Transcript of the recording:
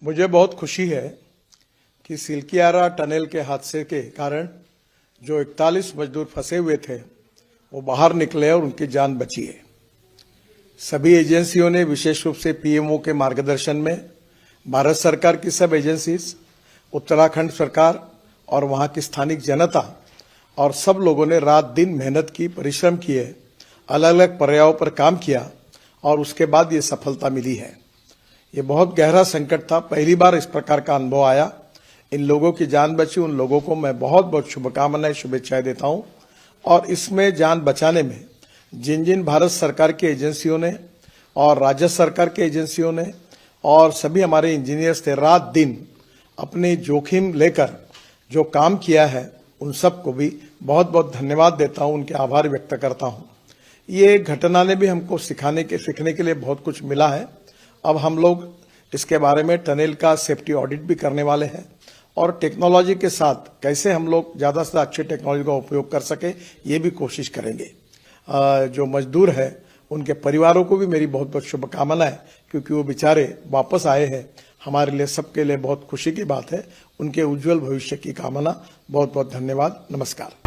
मुझे बहुत खुशी है कि सिलकियारा टनल के हादसे के कारण जो 41 मजदूर फंसे हुए थे वो बाहर निकले और उनकी जान बची है। सभी एजेंसियों ने विशेष रूप से पीएमओ के मार्गदर्शन में भारत सरकार की सब एजेंसीज, उत्तराखंड सरकार और वहां की स्थानिक जनता और सब लोगों ने रात दिन मेहनत की, परिश्रम किए, अलग अलग पर्यायों पर काम किया और उसके बाद ये सफलता मिली है। ये बहुत गहरा संकट था, पहली बार इस प्रकार का अनुभव आया। इन लोगों की जान बची, उन लोगों को मैं बहुत बहुत शुभकामनाएं, शुभेच्छाएं देता हूं। और इसमें जान बचाने में जिन जिन भारत सरकार की एजेंसियों ने और राज्य सरकार की एजेंसियों ने और सभी हमारे इंजीनियर्स थे, रात दिन अपने जोखिम लेकर जो काम किया है, उन सबको भी बहुत बहुत धन्यवाद देता हूं, उनके आभार व्यक्त करता हूं। ये घटना ने भी हमको सीखने के लिए बहुत कुछ मिला है। अब हम लोग इसके बारे में टनल का सेफ्टी ऑडिट भी करने वाले हैं और टेक्नोलॉजी के साथ कैसे हम लोग ज़्यादा से अच्छी टेक्नोलॉजी का उपयोग कर सके, ये भी कोशिश करेंगे। जो मजदूर है उनके परिवारों को भी मेरी बहुत बहुत शुभकामनाएं, क्योंकि वो बेचारे वापस आए हैं। हमारे लिए, सबके लिए बहुत खुशी की बात है। उनके उज्जवल भविष्य की कामना। बहुत बहुत धन्यवाद। नमस्कार।